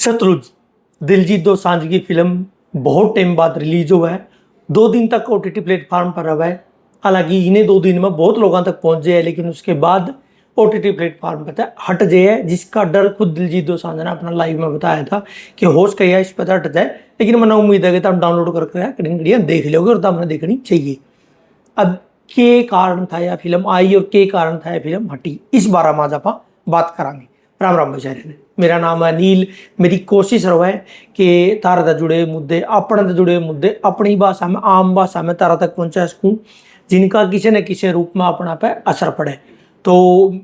सतलुज दिलजीत दोसांझ की फिल्म बहुत टाइम बाद रिलीज हुआ है। 2 दिन तक OTT प्लेटफॉर्म पर रहा है। हालांकि इन्हें 2 दिन में बहुत लोगों तक पहुंच जाए, लेकिन उसके बाद OTT प्लेटफॉर्म पर हट जाए, जिसका डर खुद दिलजीत दोसांझ ने अपना लाइव में बताया था कि होश कहिया इस पर हट जाए। लेकिन मैंने उम्मीद है कि तुम डाउनलोड करके कड़िया देख लोगे और तुमने देखनी चाहिए। अब के कारण था यह फिल्म आई और के कारण था यह फिल्म हटी, इस बारे में आज आप बात करांगे। राम राम बेचारे ने, मेरा नाम है अनिल। मेरी कोशिश रहा कि तारे से जुड़े मुद्दे, अपने से जुड़े मुद्दे अपनी भाषा में, आम भाषा में तारा तक पहुंचा सकूँ, जिनका किसी न किसी रूप में अपना पे असर पड़े। तो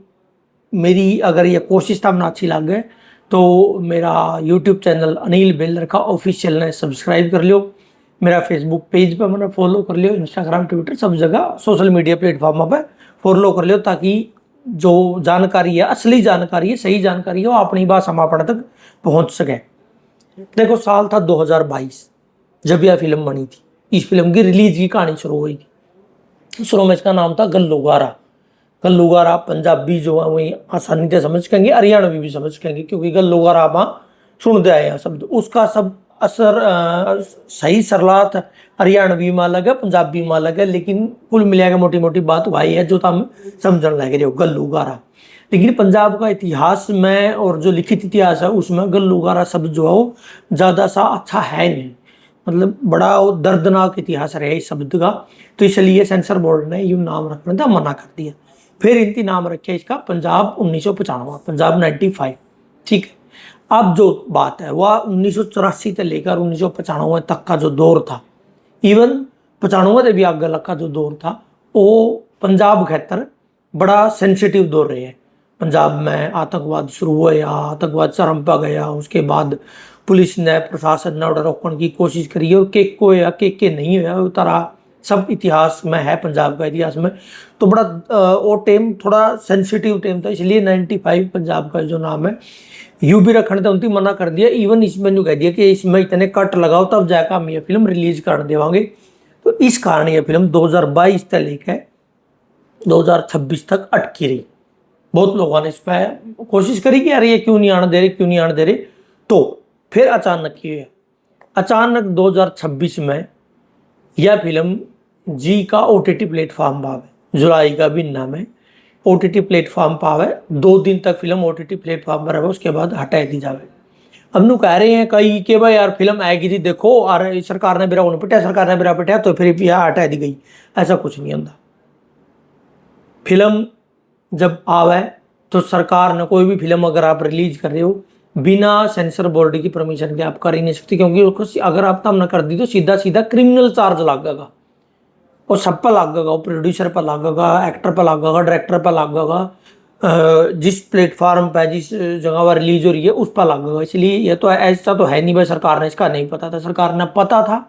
मेरी अगर ये कोशिश तब ना अच्छी लगे तो मेरा यूट्यूब चैनल अनिल बेलर का ऑफिशियल ने सब्सक्राइब कर लियो। मेरा फेसबुक पेज पे मैंने फॉलो कर लियो, इंस्टाग्राम ट्विटर सब जगह सोशल मीडिया प्लेटफॉर्म पे फॉलो कर लियो, ताकि जो जानकारी है, असली जानकारी है, सही जानकारी है, वो अपनी भाषा में अपने तक पहुंच सके। देखो, साल था 2022 जब यह फिल्म बनी थी। इस फिल्म की रिलीज की कहानी शुरू हुई थी। शुरू में इसका नाम था गल्लूगारा। गल्लूगारा पंजाबी जो है वही आसानी से समझ सकेंगे, हरियाणवी भी समझ सकेंगे, क्योंकि गल्लूगारा आप सुनते आए हैं शब्द, उसका सब असर सही सरलार्थ हरियाणवी में अलग है, पंजाबी में अलग है, लेकिन कुल मिला के मोटी मोटी बात वही है जो तुम समझने लग रहे हो, गल्लूगारा। लेकिन पंजाब का इतिहास में और जो लिखित इतिहास है उसमें गल्लूगारा शब्द जो है वो ज़्यादा सा अच्छा है नहीं। मतलब बड़ा वो दर्दनाक इतिहास रहा इस शब्द का, तो इसलिए सेंसर बोर्ड ने यूँ नाम रखने का मना कर दिया। फिर इनकी नाम रखे इसका पंजाब 1995, पंजाब 95। ठीक है। अब जो बात है वह 1984 से लेकर 1995 तक का जो दौर था, इवन 95 से भी आगे का जो दौर था, वो पंजाब खातर बड़ा सेंसिटिव दौर रहे हैं। पंजाब में आतंकवाद शुरू हुआ, आतंकवाद चरम पर गया, उसके बाद पुलिस ने, प्रशासन ने रोकने की कोशिश करी और को या के नहीं हुआ, वो तरह सब इतिहास में है, पंजाब का इतिहास में। तो बड़ा वो टाइम थोड़ा सेंसिटिव टाइम था, इसलिए 95 पंजाब का जो नाम है यू भी रखने थे, उनकी मना कर दिया। इवन इसमें जो कह दिया कि इसमें इतने कट लगाओ तब जाकर हम ये फिल्म रिलीज कर देवांगे। तो इस कारण ये फिल्म 2022 से लेकर 2026 तक अटकी रही। बहुत लोगों ने इस पर कोशिश करी कि यार ये क्यों नहीं आने दे रहे, क्यों नहीं आने दे रहे। तो फिर अचानक ये अचानक 2026 में यह फिल्म जी का OTT प्लेटफॉर्म पावे, जुलाई का भी नाम है, OTT प्लेटफॉर्म पावे। 2 दिन तक फिल्म OTT प्लेटफॉर्म पर रहे, उसके बाद हटा दी जावे। अब नु कह रहे हैं कई कि भाई यार फिल्म आएगी थी, देखो और सरकार ने बिरा उन्हें पिटा, सरकार ने बिरा पिटा तो फिर यह हटा दी गई। ऐसा कुछ नहीं होता। फिल्म जब आवे तो सरकार ने कोई भी फिल्म अगर आप रिलीज कर रहे हो बिना सेंसर बोर्ड की परमिशन के आप कर ही नहीं सकते, क्योंकि अगर आप तब न कर दी तो सीधा सीधा क्रिमिनल चार्ज लगेगा, और सब पर लगेगा, वो प्रोड्यूसर पर लगेगा, एक्टर पर लगेगा, डायरेक्टर पर लगेगा, जिस प्लेटफॉर्म पर जिस जगह पर रिलीज हो रही है उस पर लगेगा। इसलिए ये तो ऐसा तो है नहीं भाई सरकार ने इसका नहीं पता था, सरकार ने पता था,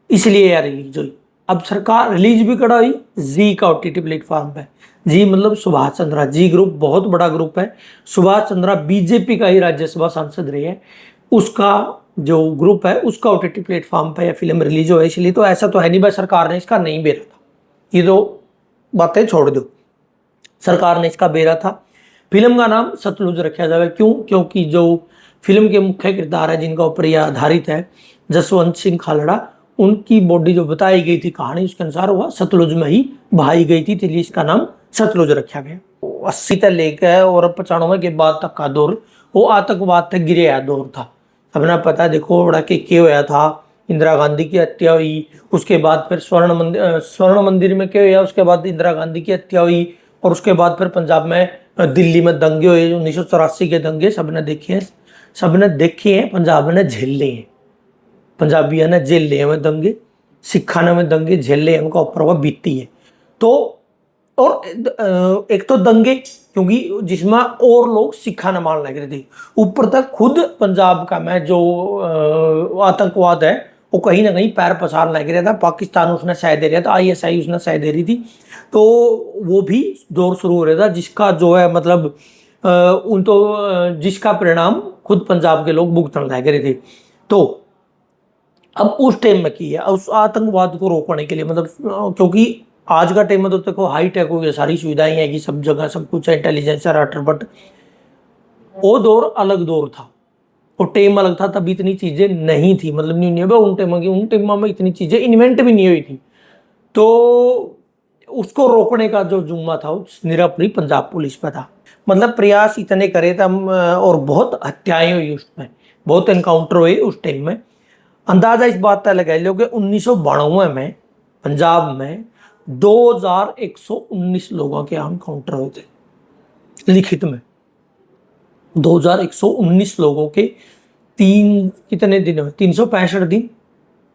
इसलिए यार रिलीज हुई। अब सरकार रिलीज भी कराई जी का OTT प्लेटफॉर्म पे। जी मतलब सुभाष चंद्रा, जी ग्रुप बहुत बड़ा ग्रुप है। सुभाष चंद्रा बीजेपी का ही राज्यसभा सांसद रहे हैं, उसका जो ग्रुप है उसका OTT प्लेटफॉर्म पे यह फिल्म रिलीज हो है। इसलिए तो ऐसा तो है नहीं भाई सरकार ने इसका नहीं बेरा था, ये तो बातें छोड़ दो, सरकार ने इसका बेरा था। फिल्म का नाम सतलुज रखा जाए, क्यों? क्योंकि जो फिल्म के मुख्य किरदार है जिनका ऊपर यह आधारित है, जसवंत सिंह खालड़ा, उनकी बॉडी जो बताई गई थी कहानी उसके अनुसार वह सतलुज में ही बहाई गई थी, इसलिए इसका नाम सतलुज रखा गया। 80 से लेकर और 95 के बाद तक का दौर वो आतंकवाद तक गिरे दौर था। सबने पता है, देखो बड़ा के होया था, इंदिरा गांधी की हत्या हुई, उसके बाद फिर स्वर्ण मंदिर में क्या हुआ, उसके बाद इंदिरा गांधी की हत्या हुई, और उसके बाद फिर पंजाब में दिल्ली में दंगे हुए, 1984 के दंगे सबने देखे हैं, पंजाब ने झेल लिए हैं, पंजाबियों ने झेल लिए हैं दंगे, सिखा ने में दंगे झेल लिए, उनका ऊपर वह बीती है। तो और एक तो दंगे क्योंकि जिसमें और लोग सिखा न मान लग रहे थे, ऊपर तक खुद पंजाब का में जो आतंकवाद है वो कहीं ना कहीं पैर पसार लग रहा था, पाकिस्तान उसने सह दे रहा था, ISI उसने सह दे रही थी, तो वो भी दौर शुरू हो रहा था, जिसका जो है मतलब जिसका परिणाम खुद पंजाब के लोग भुगतने लग रहे थे। तो अब उस टाइम में की है उस आतंकवाद को रोकने के लिए, मतलब क्योंकि आज का टाइम में तो देखो हाई टेक हो गया, सारी सुविधाएं है कि सब जगह सब कुछ है, इंटेलिजेंस है, बट वो दौर अलग दौर था। और टेम अलग था, तभी इतनी चीज़ें नहीं थी, मतलब नहीं उन टेम में इतनी चीज़ें इन्वेंट भी नहीं हुई थी। तो उसको रोकने का जो जुम्मा था उस निरपराधी पंजाब पुलिस पे था। मतलब प्रयास इतने करे थे हम, और बहुत हत्याएं हुई उसमें, बहुत एनकाउंटर हुए उस टाइम में। अंदाजा इस बात का लगा लो कि 1992 में पंजाब में 2119 लोगों के एनकाउंटर हुए थे लिखित में। 2119 लोगों के तीन कितने दिन में, 365 दिन,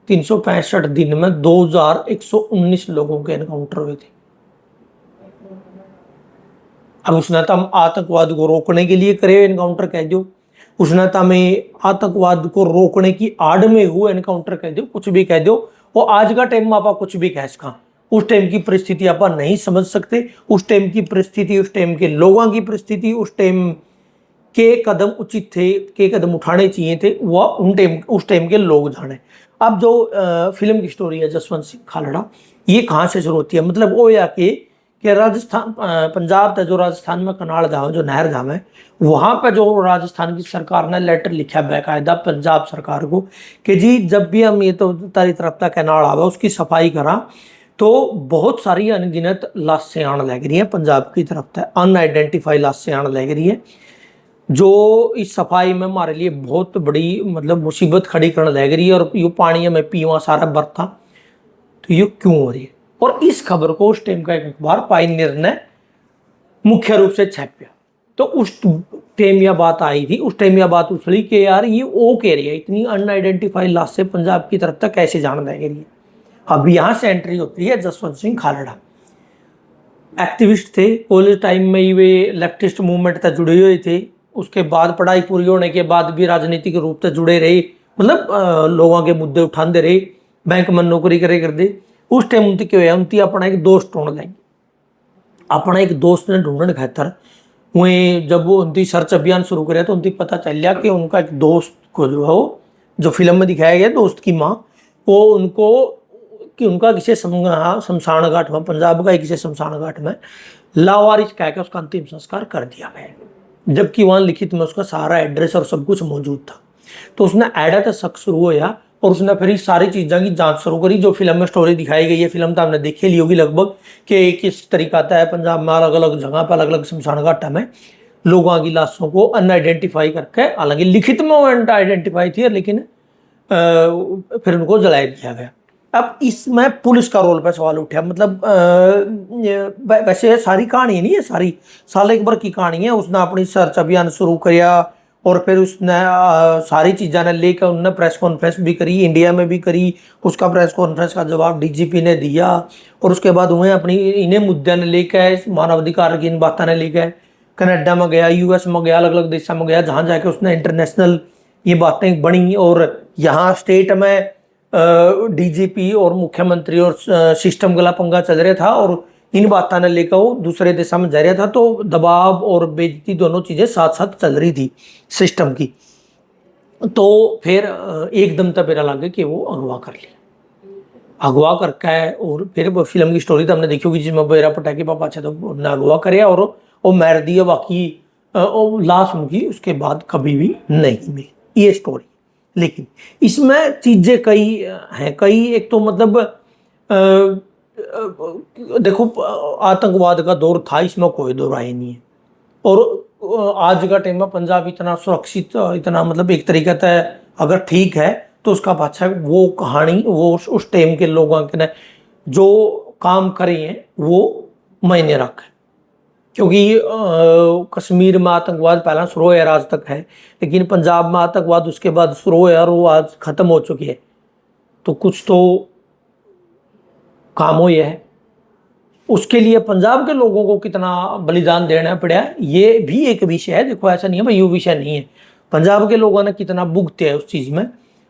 365 दिन में 2119 लोगों के एनकाउंटर हुए थे। अब उसने तो हम आतंकवाद को रोकने के लिए करे एनकाउंटर कह दो, उसने तो हमें आतंकवाद को रोकने की आड़ में हुए एनकाउंटर कह दो, कुछ भी कह दो। और आज का टाइम में आप कुछ भी कह सका, उस टाइम की परिस्थिति आप नहीं समझ सकते। उस टाइम की परिस्थिति, उस टाइम के लोगों की परिस्थिति, उस टाइम के कदम उचित थे, के कदम उठाने चाहिए थे, वह उस टाइम के लोग जाने। अब जो फिल्म की स्टोरी है जसवंत सिंह खालड़ा, ये कहाँ से शुरू होती है, मतलब वो या कि राजस्थान, पंजाब था जो राजस्थान में कनाल धाम जो नहर धाम है, वहाँ पर जो राजस्थान की सरकार ने लेटर लिखा बाकायदा पंजाब सरकार को कि जी जब भी हम ये तो तारी तरफ का कैनाल आवा उसकी सफाई करा, तो बहुत सारी अनगिनत लाशें आने लग रही है पंजाब की तरफ से, अनआइडेंटिफाई लाशें आने लग रही है, जो इस सफाई में हमारे लिए बहुत बड़ी मतलब मुसीबत खड़ी करने लग रही है। और यो पानी में पीवा सारा बर्थ था, तो ये क्यों हो रही है। और इस खबर को उस टाइम का एक अखबार पायनियर ने मुख्य रूप से छापा। तो उस टाइम यह बात आई थी, उस टाइम यह बात उछली कि यार ये वो कह रही है इतनी अनआइडेंटिफाइड लाश से पंजाब की तरफ तक कैसे जाने लग रही है। अब यहाँ से एंट्री होती है जसवंत सिंह खालड़ा। एक्टिविस्ट थे, कॉलेज टाइम में ही वे लेफ्टिस्ट मूवमेंट तक जुड़े हुए थे। उसके बाद पढ़ाई पूरी होने के बाद भी राजनीतिक रूप से जुड़े रहे, मतलब लोगों के मुद्दे उठाते रहे, बैंक में नौकरी करे कर दे। उस टाइम उनकी क्यों है, उनकी अपना एक दोस्त ढूंढ लेंगे, अपना एक दोस्त ने ढूंढने खातर वहीं जब वो उनकी सर्च अभियान शुरू करे तो उनकी पता चल गया कि उनका एक दोस्त को जो है जो फिल्म में दिखाया गया दोस्त की माँ, वो उनको कि उनका किसी शमशान घाट में, पंजाब का किसी शमशान घाट में लावारिस कह के उसका अंतिम संस्कार कर दिया गया, जबकि वहाँ लिखित में उसका सारा एड्रेस और सब कुछ मौजूद था। तो उसने ऐडा तक शक शुरू होया और उसने फिर सारी चीज़ों की जांच शुरू करी जो फिल्म में स्टोरी दिखाई गई है। फिल्म तो हमने देखी ली होगी लगभग कि किस तरीका आता है पंजाब में अलग अलग जगह पर अलग अलग शमशान घाटा में लोगों की लाशों को अनआइडेंटिफाई करके, हालांकि लिखित में वो अनआइडेंटिफाई थी लेकिन फिर उनको जलाया दिया गया। अब इसमें पुलिस का रोल पे सवाल उठा, मतलब वैसे सारी कहानी नहीं है, सारी साल एक बार की कहानी है। उसने अपनी सर्च अभियान शुरू किया और फिर उसने सारी चीज़ा ने लेकर उन्होंने प्रेस कॉन्फ्रेंस भी करी, इंडिया में भी करी। उसका प्रेस कॉन्फ्रेंस का जवाब डीजीपी ने दिया और उसके बाद उन्हें अपनी इन्हें मुद्दे ने लेकर, मानवाधिकार की इन बातों ने लेकर कनाडा में गया, यूएस में गया, अलग अलग देशों में गया, जहाँ जाके उसने इंटरनेशनल ये बातें बनी। और यहाँ स्टेट में डीजीपी और मुख्यमंत्री और सिस्टम गला पंगा चल रहा था और इन बातों ने लेकर वो दूसरे देशों में जा रहा था, तो दबाव और बेइज्जती दोनों चीज़ें साथ साथ चल रही थी सिस्टम की। तो फिर एकदम तक मेरा लगे कि वो अगवा कर लिया, अगवा करके और फिर फिल्म की स्टोरी तो हमने देखी होगी जिसमें बेरा पटाखे पापा अच्छा तो उन्होंने अगवा करे और वो मार दिया। बाकी लाश उनकी उसके बाद कभी भी नहीं मिली, ये स्टोरी। लेकिन इसमें चीज़ें कई हैं, कई एक तो मतलब देखो आतंकवाद का दौर था, इसमें कोई दो राय नहीं है। और आज का टाइम में पंजाब इतना सुरक्षित, इतना मतलब एक तरीका से अगर ठीक है तो उसका पाछा वो कहानी, वो उस टाइम के लोगों के ने जो काम करे हैं वो मायने रखे। क्योंकि कश्मीर में आतंकवाद पहला शुरू हुआ आज तक है, लेकिन पंजाब में आतंकवाद उसके बाद शुरू हुआ और वो आज खत्म हो चुकी है। तो कुछ तो काम हो यह है, उसके लिए पंजाब के लोगों को कितना बलिदान देना पड़ा ये भी एक विषय है। देखो ऐसा नहीं है भाई ये विषय नहीं है, पंजाब के लोगों ने कितना भुगते है उस चीज़ में।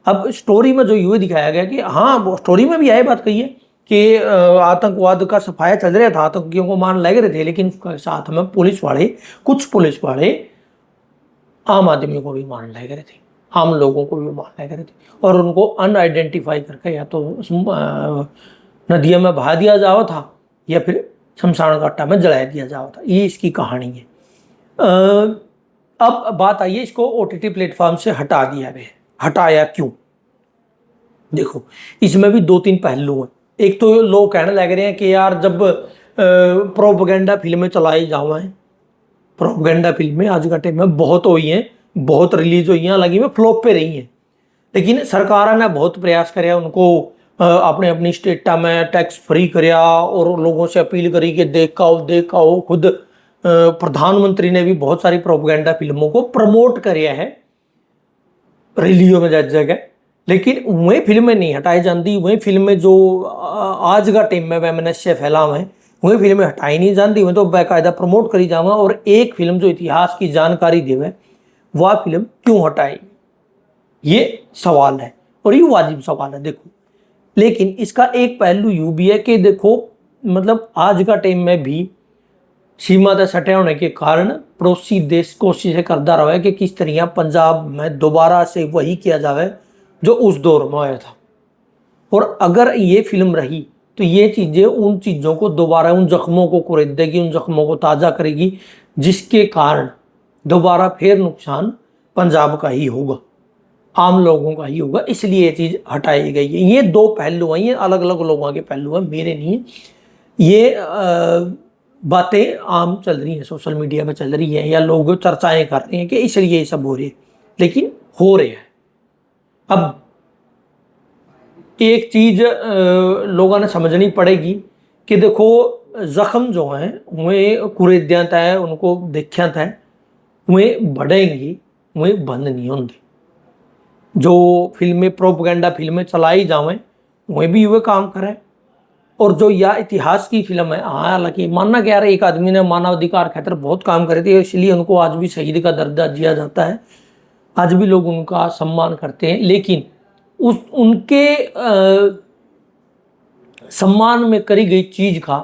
अब स्टोरी में जो ये दिखाया गया कि हाँ वो स्टोरी में भी यही बात कही है कि आतंकवाद का सफाया चल रहा था, आतंकियों को मार लग रहे थे, लेकिन उसके साथ में पुलिस वाले, कुछ पुलिस वाले आम आदमी को भी मारने लग रहे थे, आम लोगों को भी मारने लग रहे थे और उनको अनआइडेंटिफाई करके या तो नदियों में बहा दिया जावा था या फिर शमशान घाटा में जला दिया जावा था। ये इसकी कहानी है। अब बात आई है इसको ओटीटी प्लेटफॉर्म से हटा दिया गया। हटाया क्यों? देखो, इसमें भी दो तीन पहलू हैं। एक तो लोग कहने लग रहे हैं कि यार जब प्रोपेगेंडा फिल्में चलाई जाओ हैं, प्रोपेगेंडा फिल्में आज का टाइम में बहुत हुई हैं, बहुत रिलीज हुई हैं, हालांकि में फ्लॉप पे रही हैं, लेकिन सरकार ने बहुत प्रयास कराया उनको अपने अपनी स्टेटा में टैक्स फ्री कराया और लोगों से अपील करी कि देखाओ। खुद प्रधानमंत्री ने भी बहुत सारी प्रोपेगेंडा फिल्मों को प्रमोट कराया है रिलीजों में जगह। लेकिन वही फिल्में नहीं हटाई जाती, वही फिल्में जो आज का टाइम में वैमनस्य फैला हुए हैं, वही फिल्में हटाई नहीं जाती, वह तो बाकायदा प्रमोट करी जावा। और एक फिल्म जो इतिहास की जानकारी देवे वह फिल्म क्यों हटाई, ये सवाल है और ये वाजिब सवाल है। देखो, लेकिन इसका एक पहलू यूं भी है कि देखो, मतलब आज का टाइम में भी सीमा तक सटे होने के कारण पड़ोसी देश कोशिश करता रहा है कि किस तरह पंजाब में दोबारा से वही किया जाए जो उस दौर में आया था। और अगर ये फिल्म रही तो ये चीज़ें उन चीज़ों को दोबारा, उन जख्मों को कुरेद देगी, उन जख्मों को ताज़ा करेगी, जिसके कारण दोबारा फिर नुकसान पंजाब का ही होगा, आम लोगों का ही होगा। इसलिए ये चीज़ हटाई गई है। ये दो पहलू हैं, ये अलग अलग लोगों के पहलू हैं, मेरे नहीं है। ये बातें आम चल रही हैं, सोशल मीडिया पे चल रही है, या लोग चर्चाएं कर रहे हैं कि इसलिए ये सब हो रही है, लेकिन हो रहे हैं। अब एक चीज़ लोगों ने समझनी पड़ेगी कि देखो, जख्म जो हैं वह कुरेद्यांत है, उनको देखियांत है, वह बढ़ेंगी, वह बंद नहीं होंगे। जो फिल्में प्रोपेगेंडा फिल्में चलाई जावें वह भी वह काम करें। और जो यह इतिहास की फिल्म है, हाँ, हालांकि मानना क्या रहा है, एक आदमी ने मानवाधिकार खातिर बहुत काम करे थे, इसलिए उनको आज भी शहीद का दर्जा दिया जाता है, आज भी लोग उनका सम्मान करते हैं। लेकिन उस उनके सम्मान में करी गई चीज का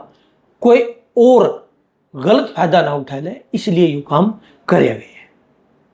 कोई और गलत फायदा ना उठा ले, इसलिए ये काम करे गए।